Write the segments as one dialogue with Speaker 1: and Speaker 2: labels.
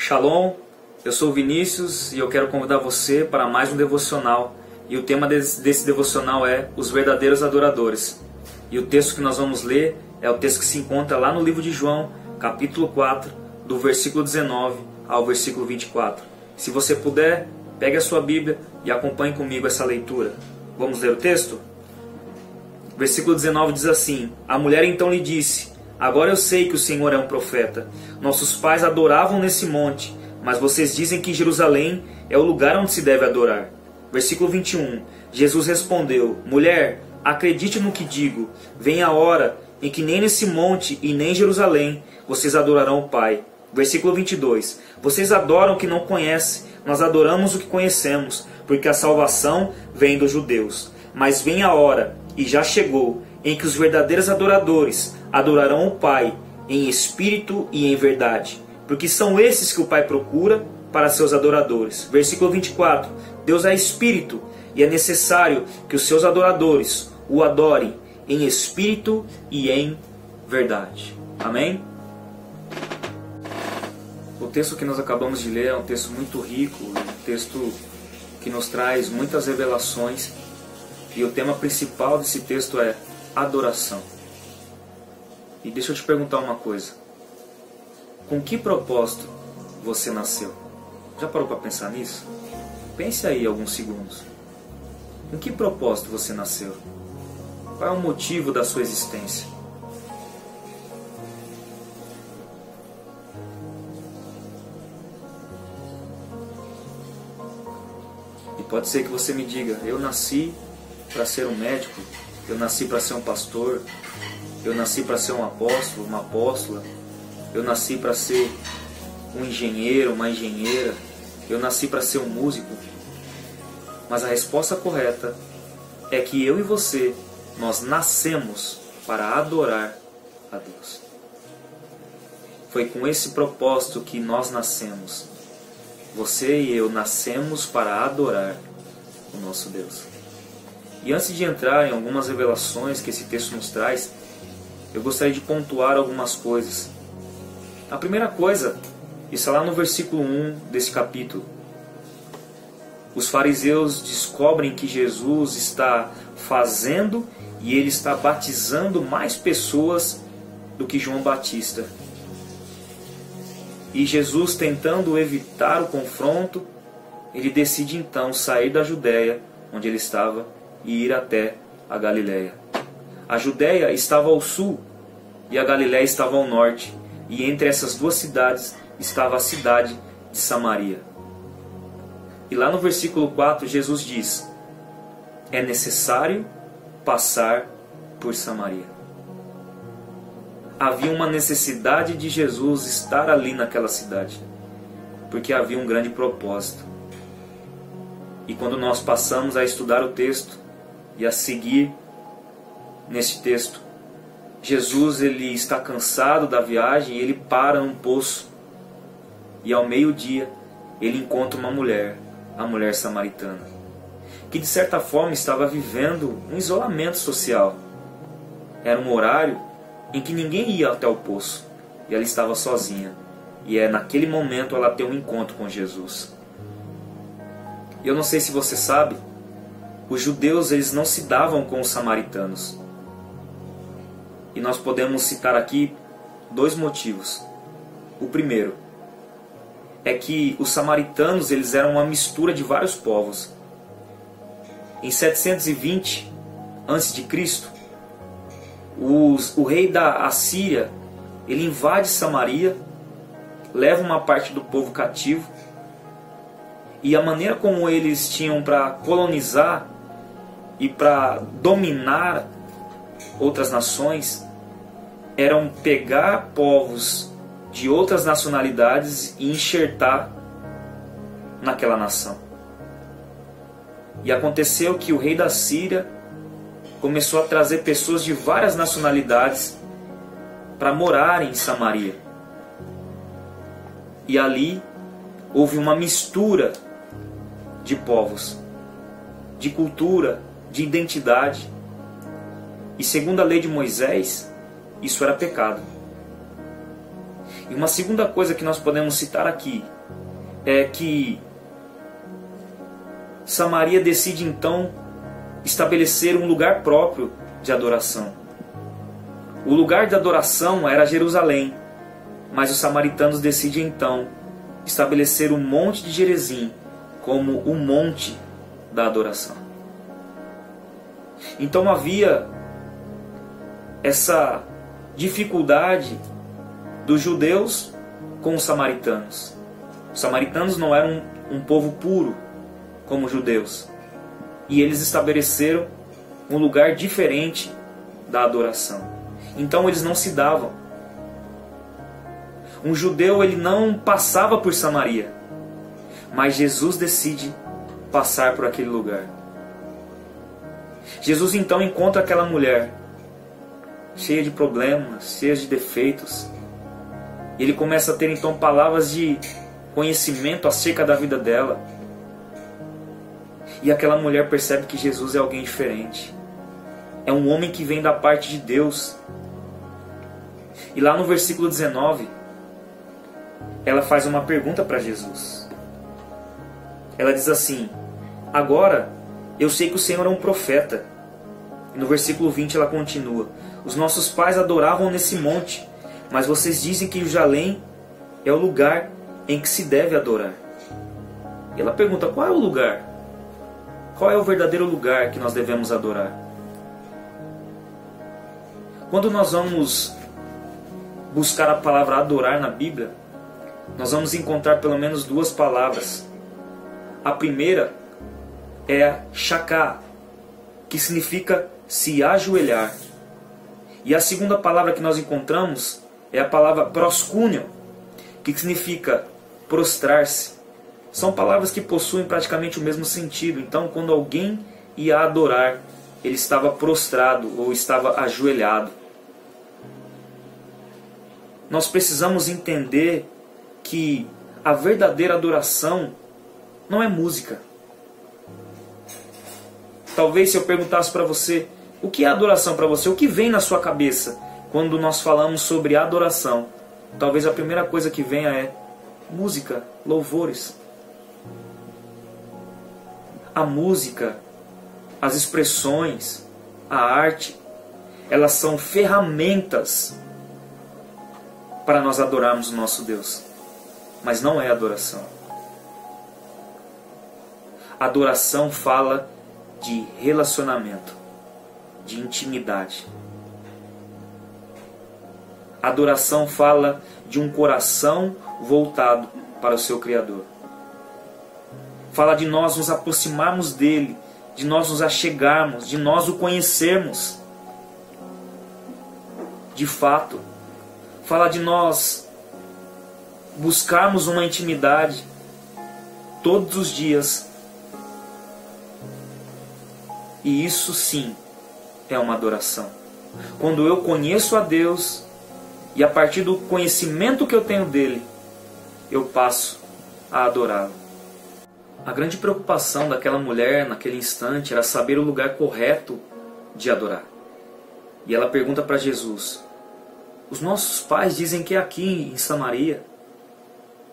Speaker 1: Shalom, eu sou o Vinícius e eu quero convidar você para mais um devocional. E o tema desse devocional é Os Verdadeiros Adoradores. E o texto que nós vamos ler é o texto que se encontra lá no livro de João, capítulo 4, do versículo 19 ao versículo 24. Se você puder, pegue a sua Bíblia e acompanhe comigo essa leitura. Vamos ler o texto? Versículo 19 diz assim: A mulher então lhe disse: Agora eu sei que o Senhor é um profeta. Nossos pais adoravam nesse monte, mas vocês dizem que Jerusalém é o lugar onde se deve adorar. Versículo 21. Jesus respondeu: Mulher, acredite no que digo. Vem a hora em que nem nesse monte e nem em Jerusalém vocês adorarão o Pai. Versículo 22. Vocês adoram o que não conhecem, nós adoramos o que conhecemos, porque a salvação vem dos judeus. Mas vem a hora, e já chegou, em que os verdadeiros adoradores adorarão o Pai em espírito e em verdade, porque são esses que o Pai procura para seus adoradores. Versículo 24. Deus é espírito, e é necessário que os seus adoradores o adorem em espírito e em verdade. Amém? O texto que nós acabamos de ler é um texto muito rico, um texto que nos traz muitas revelações, e o tema principal desse texto é adoração. E deixa eu te perguntar uma coisa: com que propósito você nasceu? Já parou para pensar nisso? Pense aí alguns segundos. Com que propósito você nasceu? Qual é o motivo da sua existência? E pode ser que você me diga: eu nasci para ser um médico, eu nasci para ser um pastor, eu nasci para ser um apóstolo, uma apóstola, eu nasci para ser um engenheiro, uma engenheira, eu nasci para ser um músico. Mas a resposta correta é que eu e você, nós nascemos para adorar a Deus. Foi com esse propósito que nós nascemos. Você e eu nascemos para adorar o nosso Deus. E antes de entrar em algumas revelações que esse texto nos traz, eu gostaria de pontuar algumas coisas. A primeira coisa está lá no versículo 1 desse capítulo. Os fariseus descobrem que Jesus está fazendo e ele está batizando mais pessoas do que João Batista. E Jesus, tentando evitar o confronto, ele decide então sair da Judéia, onde ele estava, e ir até a Galiléia. A Judéia estava ao sul e a Galiléia estava ao norte, e entre essas duas cidades estava a cidade de Samaria. E lá no versículo 4 Jesus diz: é necessário passar por Samaria. Havia uma necessidade de Jesus estar ali naquela cidade, porque havia um grande propósito. E quando nós passamos a estudar o texto e a seguir nesse texto, Jesus ele está cansado da viagem e ele para num poço. E ao meio-dia ele encontra uma mulher, a mulher samaritana, que de certa forma estava vivendo um isolamento social. Era um horário em que ninguém ia até o poço e ela estava sozinha. E naquele momento ela tem um encontro com Jesus. Eu não sei se você sabe, os judeus eles não se davam com os samaritanos. E nós podemos citar aqui dois motivos. O primeiro é que os samaritanos eles eram uma mistura de vários povos. Em 720 a.C., o rei da Assíria ele invade Samaria, leva uma parte do povo cativo, e a maneira como eles tinham para colonizar e para dominar outras nações eram pegar povos de outras nacionalidades e enxertar naquela nação. E aconteceu que o rei da Síria começou a trazer pessoas de várias nacionalidades para morarem em Samaria. E ali houve uma mistura de povos, de cultura, de identidade. E segundo a lei de Moisés, isso era pecado. E uma segunda coisa que nós podemos citar aqui é que Samaria decide então estabelecer um lugar próprio de adoração. O lugar de adoração era Jerusalém, mas os samaritanos decidem então estabelecer o Monte de Gerizim como o monte da adoração. Então havia essa dificuldade dos judeus com os samaritanos. Os samaritanos não eram um povo puro como os judeus. E eles estabeleceram um lugar diferente da adoração. Então eles não se davam. Um judeu ele não passava por Samaria, mas Jesus decide passar por aquele lugar. Jesus então encontra aquela mulher cheia de problemas, cheia de defeitos. E ele começa a ter então palavras de conhecimento acerca da vida dela. E aquela mulher percebe que Jesus é alguém diferente. É um homem que vem da parte de Deus. E lá no versículo 19, ela faz uma pergunta para Jesus. Ela diz assim: agora eu sei que o Senhor é um profeta. E no versículo 20 ela continua: os nossos pais adoravam nesse monte, mas vocês dizem que Jerusalém é o lugar em que se deve adorar. E ela pergunta: qual é o lugar? Qual é o verdadeiro lugar que nós devemos adorar? Quando nós vamos buscar a palavra adorar na Bíblia, nós vamos encontrar pelo menos duas palavras. A primeira é shaká, que significa se ajoelhar. E a segunda palavra que nós encontramos é a palavra proskúnio, que significa prostrar-se. São palavras que possuem praticamente o mesmo sentido. Então, quando alguém ia adorar, ele estava prostrado ou estava ajoelhado. Nós precisamos entender que a verdadeira adoração não é música. Talvez se eu perguntasse para você, o que é adoração para você? O que vem na sua cabeça quando nós falamos sobre adoração? Talvez a primeira coisa que venha é música, louvores. A música, as expressões, a arte, elas são ferramentas para nós adorarmos o nosso Deus. Mas não é adoração. Adoração fala de relacionamento, de intimidade. Adoração fala de um coração voltado para o seu Criador. Fala de nós nos aproximarmos dele, de nós nos achegarmos, de nós o conhecermos. De fato, fala de nós buscarmos uma intimidade todos os dias. E isso sim é uma adoração. Quando eu conheço a Deus e a partir do conhecimento que eu tenho dele, eu passo a adorá-lo. A grande preocupação daquela mulher naquele instante era saber o lugar correto de adorar. E ela pergunta para Jesus: os nossos pais dizem que é aqui em Samaria.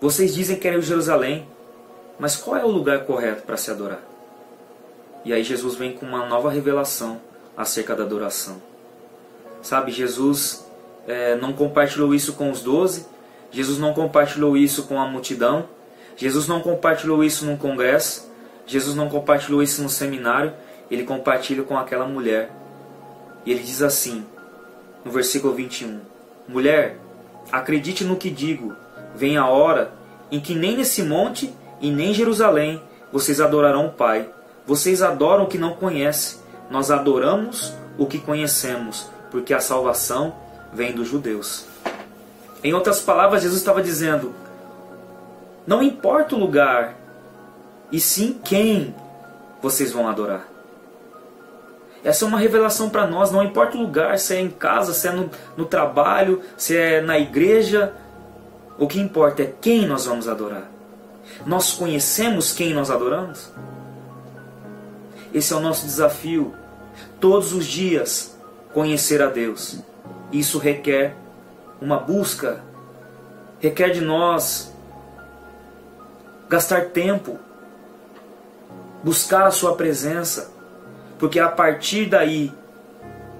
Speaker 1: Vocês dizem que é em Jerusalém. Mas qual é o lugar correto para se adorar? E aí Jesus vem com uma nova revelação acerca da adoração. Sabe, Jesus não compartilhou isso com os 12. Jesus não compartilhou isso com a multidão. Jesus não compartilhou isso num congresso. Jesus não compartilhou isso num seminário. Ele compartilha com aquela mulher. E ele diz assim, no versículo 21. Mulher, acredite no que digo. Vem a hora em que nem nesse monte e nem em Jerusalém vocês adorarão o Pai. Vocês adoram o que não conhecem. Nós adoramos o que conhecemos, porque a salvação vem dos judeus. Em outras palavras, Jesus estava dizendo: não importa o lugar, e sim quem vocês vão adorar. Essa é uma revelação para nós. Não importa o lugar, se é em casa, se é no trabalho, se é na igreja. O que importa é quem nós vamos adorar. Nós conhecemos quem nós adoramos? Esse é o nosso desafio. Todos os dias conhecer a Deus. Isso requer uma busca requer de nós gastar tempo, buscar a sua presença, porque a partir daí,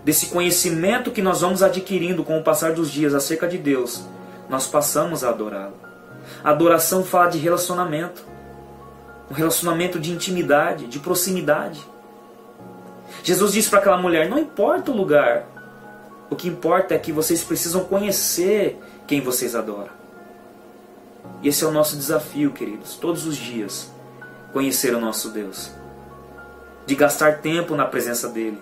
Speaker 1: desse conhecimento que nós vamos adquirindo com o passar dos dias acerca de Deus, nós passamos a adorá-lo. A adoração fala de relacionamento, um relacionamento de intimidade, de proximidade. Jesus disse para aquela mulher: não importa o lugar, o que importa é que vocês precisam conhecer quem vocês adoram. E esse é o nosso desafio, queridos, todos os dias, conhecer o nosso Deus, de gastar tempo na presença dEle,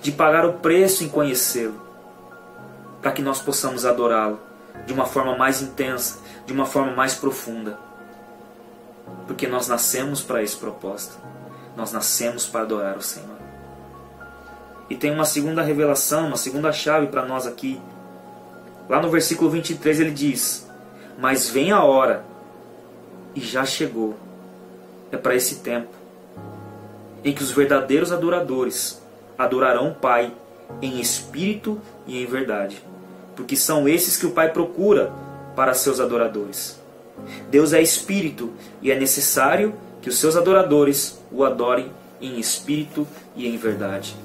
Speaker 1: de pagar o preço em conhecê-lo, para que nós possamos adorá-lo de uma forma mais intensa, de uma forma mais profunda. Porque nós nascemos para esse propósito. Nós nascemos para adorar o Senhor. E tem uma segunda revelação, uma segunda chave para nós aqui. Lá no versículo 23 ele diz: mas vem a hora, e já chegou, é para esse tempo, em que os verdadeiros adoradores adorarão o Pai em espírito e em verdade, porque são esses que o Pai procura para seus adoradores. Deus é espírito e é necessário que os seus adoradores o adorem em espírito e em verdade.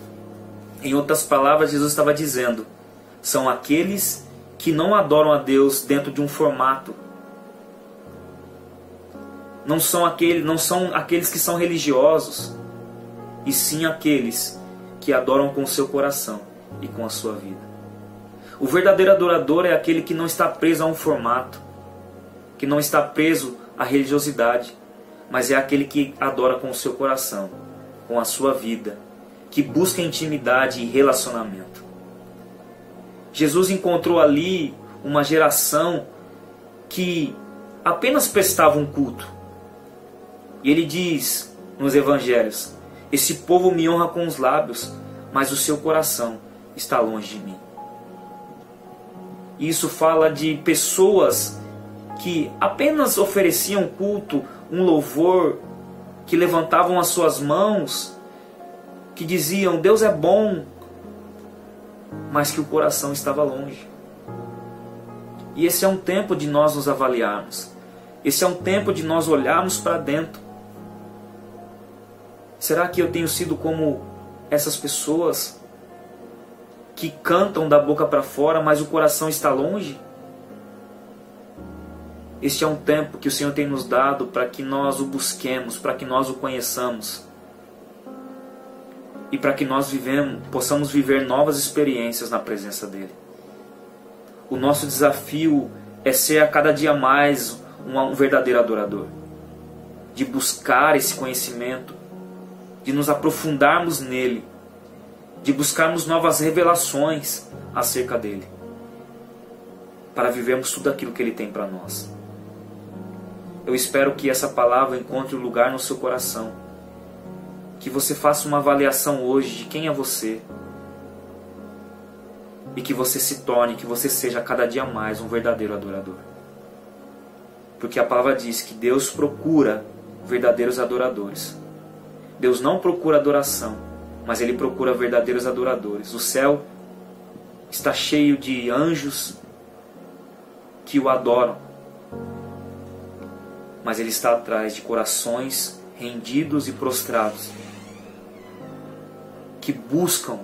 Speaker 1: Em outras palavras, Jesus estava dizendo: são aqueles que não adoram a Deus dentro de um formato. Não são aqueles que são religiosos, e sim aqueles que adoram com o seu coração e com a sua vida. O verdadeiro adorador é aquele que não está preso a um formato, que não está preso à religiosidade, mas é aquele que adora com o seu coração, com a sua vida, que busca intimidade e relacionamento. Jesus encontrou ali uma geração que apenas prestava um culto. E ele diz nos evangelhos: esse povo me honra com os lábios, mas o seu coração está longe de mim. E isso fala de pessoas que apenas ofereciam culto, um louvor, que levantavam as suas mãos, que diziam: Deus é bom, mas que o coração estava longe. E esse é um tempo de nós nos avaliarmos. Esse é um tempo de nós olharmos para dentro. Será que eu tenho sido como essas pessoas que cantam da boca para fora, mas o coração está longe? Este é um tempo que o Senhor tem nos dado para que nós o busquemos, para que nós o conheçamos. E para que nós possamos viver novas experiências na presença dEle. O nosso desafio é ser a cada dia mais um verdadeiro adorador. De buscar esse conhecimento, de nos aprofundarmos nele, de buscarmos novas revelações acerca dEle, para vivermos tudo aquilo que Ele tem para nós. Eu espero que essa palavra encontre um lugar no seu coração, que você faça uma avaliação hoje de quem é você, e que você se torne, que você seja cada dia mais um verdadeiro adorador. Porque a palavra diz que Deus procura verdadeiros adoradores. Deus não procura adoração, mas Ele procura verdadeiros adoradores. O céu está cheio de anjos que o adoram, mas Ele está atrás de corações rendidos e prostrados, que buscam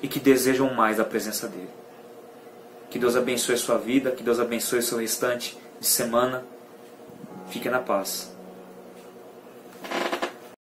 Speaker 1: e que desejam mais da presença dEle. Que Deus abençoe a sua vida, que Deus abençoe o seu restante de semana. Fique na paz.